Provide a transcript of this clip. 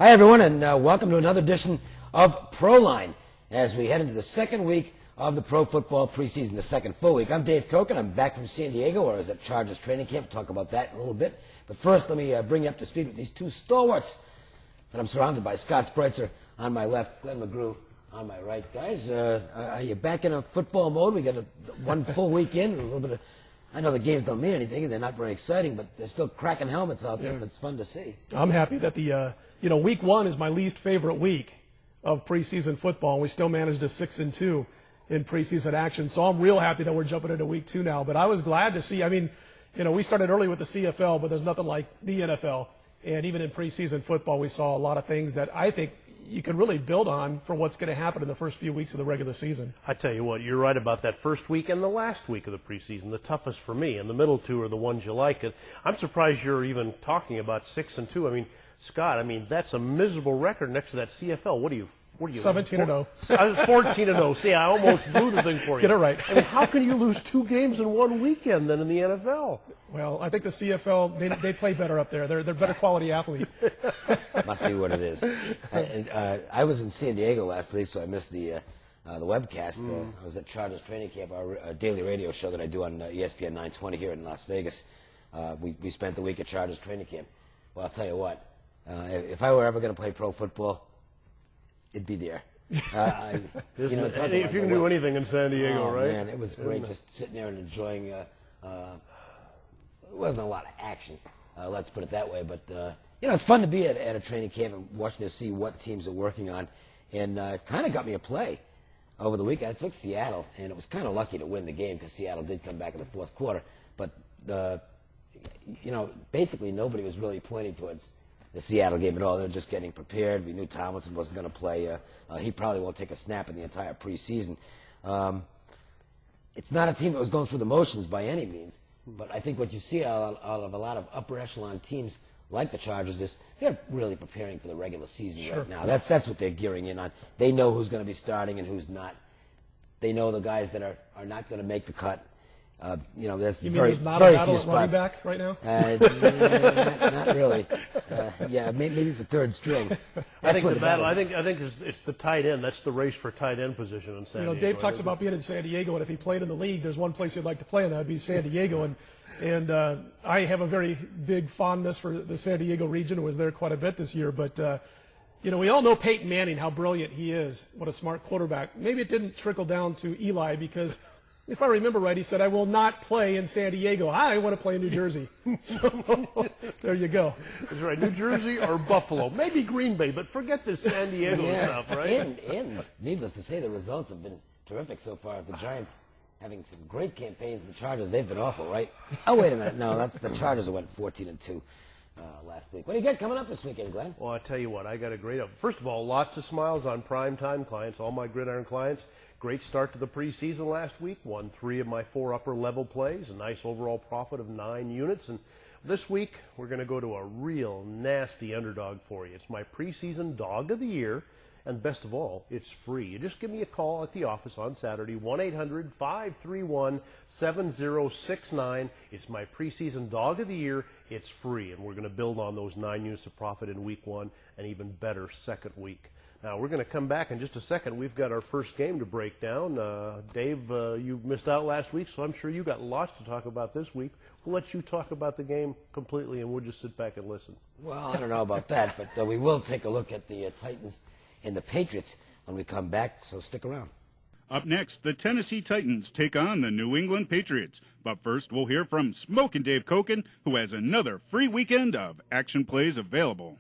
Hi, everyone, and welcome to another edition of Proline as we head into the second week of the pro football preseason, the second full week. I'm Dave Koch, and I'm back from San Diego, where I was at Chargers training camp. We'll talk about that in a little bit. But first, let me bring you up to speed with these two stalwarts that I'm surrounded by. Scott Spreitzer on my left, Glenn McGrew on my right. Guys, are you back in a football mode? We got one full week in, a little bit of... I know the games don't mean anything, and they're not very exciting, but they're still cracking helmets out there, and it's fun to see. I'm happy that the, week one is my least favorite week of preseason football, and we still managed a 6-2 in preseason action. So I'm real happy that we're jumping into week two now. But I was glad to see, we started early with the CFL, but there's nothing like the NFL. And even in preseason football, we saw a lot of things that I think you can really build on for what's going to happen in the first few weeks of the regular season. I tell you what, you're right about that first week and the last week of the preseason, the toughest for me, and the middle two are the ones you like. I'm surprised you're even talking about 6-2. Scott, that's a miserable record next to that CFL. What are you 17-0. I was 14-0. See, I almost blew the thing for you. Get it right. How can you lose two games in one weekend than in the NFL? Well, I think the CFL, they play better up there. They're better quality athlete. Must be what it is. I was in San Diego last week, so I missed the webcast. I was at Chargers training camp, our daily radio show that I do on ESPN 920 here in Las Vegas. We spent the week at Chargers training camp. Well, I'll tell you what, if I were ever going to play pro football, it'd be there. If you can do anything in San Diego, right? Man, it was great just sitting there and enjoying. It wasn't a lot of action, let's put it that way. But it's fun to be at a training camp and watching to see what teams are working on. And it kind of got me a play over the weekend. I took Seattle, and it was kind of lucky to win the game because Seattle did come back in the fourth quarter. But basically nobody was really pointing towards the Seattle game at all. They were just getting prepared. We knew Tomlinson wasn't going to play. He probably won't take a snap in the entire preseason. It's not a team that was going through the motions by any means, but I think what you see out of a lot of upper echelon teams like the Chargers is they're really preparing for the regular season right now. That's what they're gearing in on. They know who's going to be starting and who's not. They know the guys that are not going to make the cut. There's you mean very, there's not very a battle few at running spots. back right now? Not really. Maybe for third string. I think the battle. I think it's the tight end. That's the race for tight end position in San Diego. Dave talks about being in San Diego, and if he played in the league, there's one place he'd like to play, and that would be San Diego. And I have a very big fondness for the San Diego region. I was there quite a bit this year, but. We all know Peyton Manning, how brilliant he is. What a smart quarterback. Maybe it didn't trickle down to Eli because, if I remember right, he said, I will not play in San Diego. I want to play in New Jersey. So there you go. That's right. New Jersey or Buffalo. Maybe Green Bay, but forget this San Diego stuff, right? And needless to say, the results have been terrific so far as the Giants having some great campaigns. The Chargers, they've been awful, right? Oh, wait a minute. No, that's the Chargers who went 14-2. Last week. What do you got coming up this weekend, Glenn? Well, I tell you what, I got a great First of all, lots of smiles on primetime clients, all my gridiron clients. Great start to the preseason last week. Won 3 of my 4 upper-level plays. A nice overall profit of 9 units. And this week, we're going to go to a real nasty underdog for you. It's my preseason dog of the year. And best of all, it's free. You just give me a call at the office on Saturday, 1-800-531-7069. It's my preseason dog of the year. It's free, and we're going to build on those 9 units of profit in week 1, and even better second week. Now, we're going to come back in just a second. We've got our first game to break down. Dave, you missed out last week, so I'm sure you got lots to talk about this week. We'll let you talk about the game completely, and we'll just sit back and listen. Well, I don't know about that, but we will take a look at the Titans and the Patriots when we come back, so stick around. Up next, the Tennessee Titans take on the New England Patriots. But first, we'll hear from Smokin' Dave Kochen, who has another free weekend of action plays available.